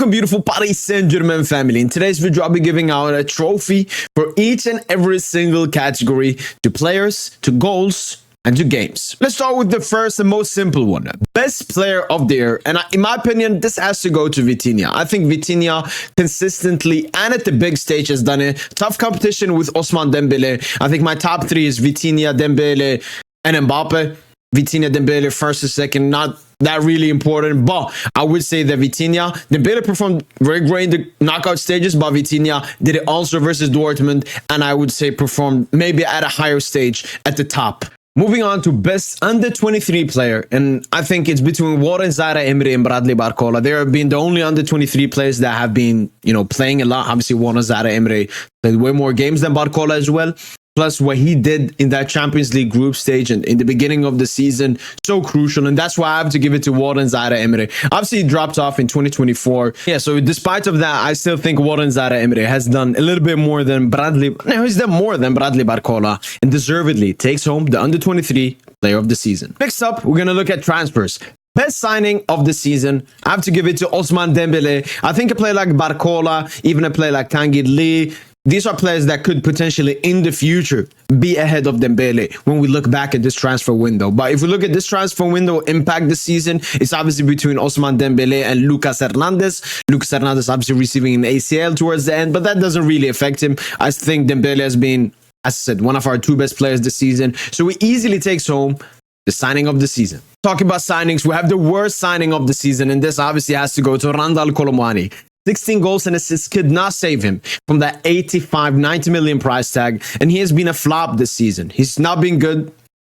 Welcome, beautiful Paris Saint-Germain family. In today's video, I'll be giving out a trophy for each and every single category, to players, to goals, and to games. Let's start with the first and most simple one. Best player of the year. And in my opinion, this has to go to Vitinha. I think Vitinha consistently and at the big stage has done it. Tough competition with Ousmane Dembele. I think my top three is Vitinha, Dembele, and Mbappe. Vitinha, Dembele first and second, not that really important, but I would say that Vitinha, Dembele performed very great in the knockout stages, but Vitinha did it also versus Dortmund, and I would say performed maybe at a higher stage at the top. Moving on to best under 23 player, and I think it's between Warren Zaïre-Emery and Bradley Barcola. They have been the only under 23 players that have been, playing a lot. Obviously, Warren Zaïre-Emery played way more games than Barcola as well. Plus, what he did in that Champions League group stage and in the beginning of the season, so crucial. And that's why I have to give it to Warren Zaïre-Emery. Obviously, he dropped off in 2024. Yeah, so despite of that, I still think Warren Zaïre-Emery has done a little bit more than Bradley. No, he's done more than Bradley Barcola, and deservedly takes home the under 23 player of the season. Next up, we're going to look at transfers. Best signing of the season, I have to give it to Ousmane Dembele. I think a player like Barcola, even a player like Tanguy Lee, these are players that could potentially in the future be ahead of Dembele when we look back at this transfer window. But if we look at this transfer window impact this season, it's obviously between Ousmane Dembele and Lucas Hernandez. Lucas Hernandez obviously receiving an ACL towards the end, but that doesn't really affect him. I think Dembele has been, as I said, one of our two best players this season. So he easily takes home the signing of the season. Talking about signings, we have the worst signing of the season, and this obviously has to go to Randal Kolo Muani. 16 goals and assists could not save him from that 85-90 million price tag, and he has been a flop this season. He's not been good.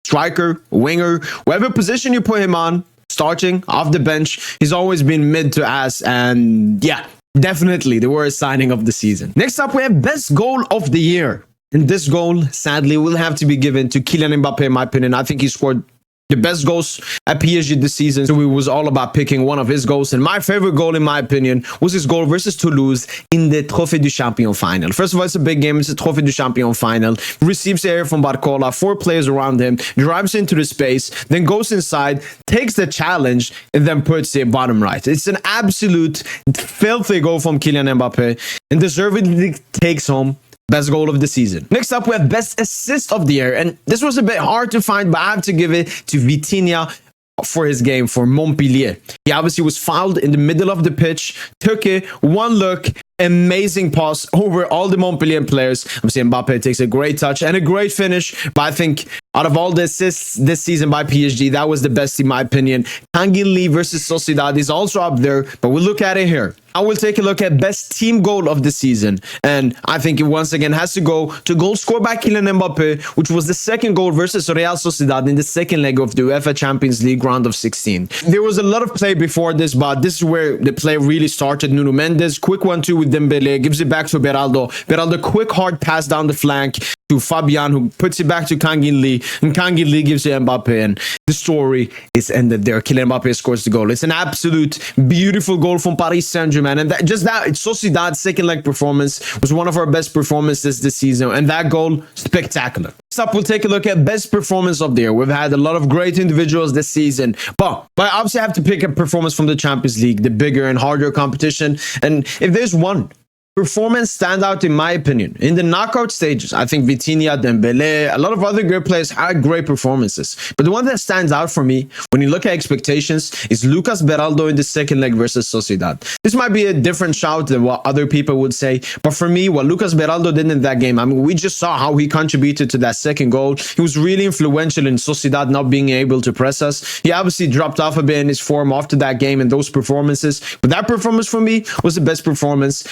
Striker, winger, whatever position you put him on, starting, off the bench, he's always been mid to ass, and yeah, definitely the worst signing of the season. Next up, we have best goal of the year. And this goal, sadly, will have to be given to Kylian Mbappe, in my opinion. I think he scored the best goals at PSG this season, so it was all about picking one of his goals. And my favorite goal, in my opinion, was his goal versus Toulouse in the Trophée du Champion final. First of all, it's a big game. It's a Trophée du Champion final. Receives the air from Barcola, 4 players around him, drives into the space, then goes inside, takes the challenge, and then puts it bottom right. It's an absolute filthy goal from Kylian Mbappe, and deservedly takes home best goal of the season. Next up, we have best assist of the year. And this was a bit hard to find, but I have to give it to Vitinha for his game for Montpellier. He obviously was fouled in the middle of the pitch, took it, one look, amazing pass over all the Montpellier players. Obviously, Mbappe takes a great touch and a great finish, but I think out of all the assists this season by PSG, that was the best in my opinion. Tanguy Lee versus Sociedad is also up there, but we'll look at it here. I will take a look at best team goal of the season, and I think it once again has to go to goal scored by Kylian Mbappe, which was the second goal versus Real Sociedad in the second leg of the UEFA Champions League round of 16. There was a lot of play before this, but this is where the play really started. Nuno Mendes, quick 1-2 with Dembele, gives it back to Beraldo. Beraldo, quick hard pass down the flank to Fabian, who puts it back to Tanguy Lee, and Tanguy Lee gives it Mbappe, and the story is ended there. Kylian Mbappe scores the goal. It's an absolute beautiful goal from Paris Saint-Germain, and it's Sociedad's second leg performance was one of our best performances this season, and that goal, spectacular. Next up, we'll take a look at best performance of the year. We've had a lot of great individuals this season, but I obviously have to pick a performance from the Champions League, the bigger and harder competition, and if there's one performance standout in my opinion in the knockout stages, I think Vitinha, Dembele, a lot of other great players had great performances, but the one that stands out for me when you look at expectations is Lucas Beraldo in the second leg versus Sociedad. This might be a different shout than what other people would say, but for me, what Lucas Beraldo did in that game, I mean, we just saw how he contributed to that second goal. He was really influential in Sociedad not being able to press us. He obviously dropped off a bit in his form after that game and those performances, but that performance for me was the best performance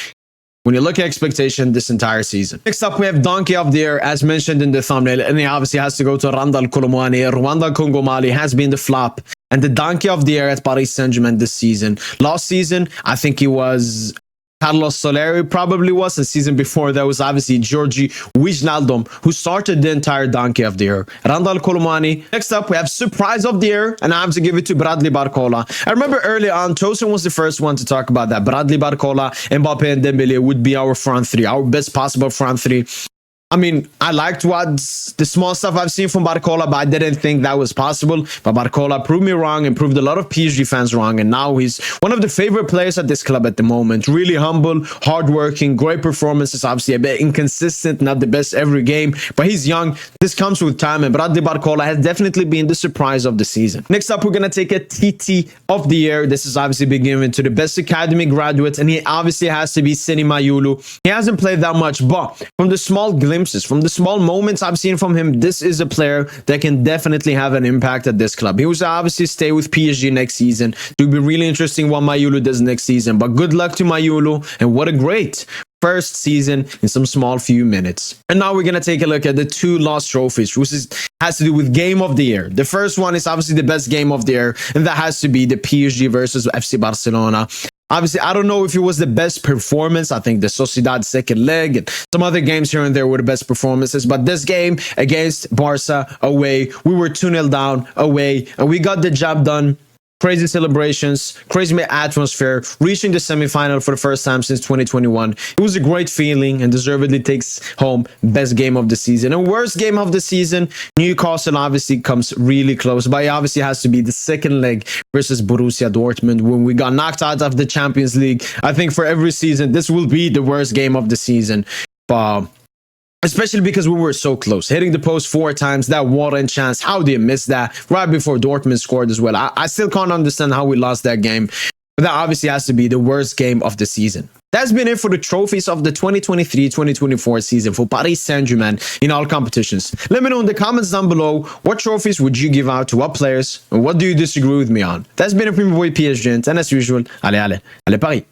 when you look at expectation this entire season. Next up, we have Donkey of the Year, as mentioned in the thumbnail, and he obviously has to go to Randal Kolo Muani. Rwanda Congo Mali has been the flop and the Donkey of the Year at Paris Saint-Germain this season. Last season, I think he was Carlos Soleri, probably was. The season before, that was obviously Georgi Wijnaldum, who started the entire Donkey of the Year. Randal Kolo Muani. Next up, we have Surprise of the Year, and I have to give it to Bradley Barcola. I remember early on, Tosin was the first one to talk about that. Bradley Barcola, Mbappe, and Dembele would be our front three, our best possible front three. I mean, I liked the small stuff I've seen from Barcola, but I didn't think that was possible. But Barcola proved me wrong and proved a lot of PSG fans wrong. And now he's one of the favorite players at this club at the moment. Really humble, hardworking, great performances. Obviously, a bit inconsistent, not the best every game, but he's young. This comes with time. And Bradley Barcola has definitely been the surprise of the season. Next up, we're going to take a TT of the year. This is obviously being given to the best academy graduates, and he obviously has to be Sini Mayulu. He hasn't played that much, but from the small glimpses, from the small moments I've seen from him, this is a player that can definitely have an impact at this club. He will obviously stay with PSG next season. It will be really interesting what Mayulu does next season, but good luck to Mayulu, and what a great first season in some small few minutes. And now we're going to take a look at the two lost trophies, which has to do with game of the year. The first one is obviously the best game of the year, and that has to be the PSG versus FC Barcelona. Obviously, I don't know if it was the best performance. I think the Sociedad second leg and some other games here and there were the best performances. But this game against Barca away, we were 2-0 down away, and we got the job done. Crazy celebrations, crazy atmosphere, reaching the semi-final for the first time since 2021. It was a great feeling and deservedly takes home best game of the season. And worst game of the season, Newcastle obviously comes really close, but it obviously has to be the second leg versus Borussia Dortmund when we got knocked out of the Champions League. I think for every season, this will be the worst game of the season. But especially because we were so close, hitting the post 4 times, that Warren chance, how do you miss that right before Dortmund scored as well? I still can't understand how we lost that game, but that obviously has to be the worst game of the season. That's been it for the trophies of the 2023-2024 season for Paris Saint-Germain in all competitions. Let me know in the comments down below, what trophies would you give out to what players, and what do you disagree with me on? That's been it from your boy PSGINT, and as usual, allez Paris!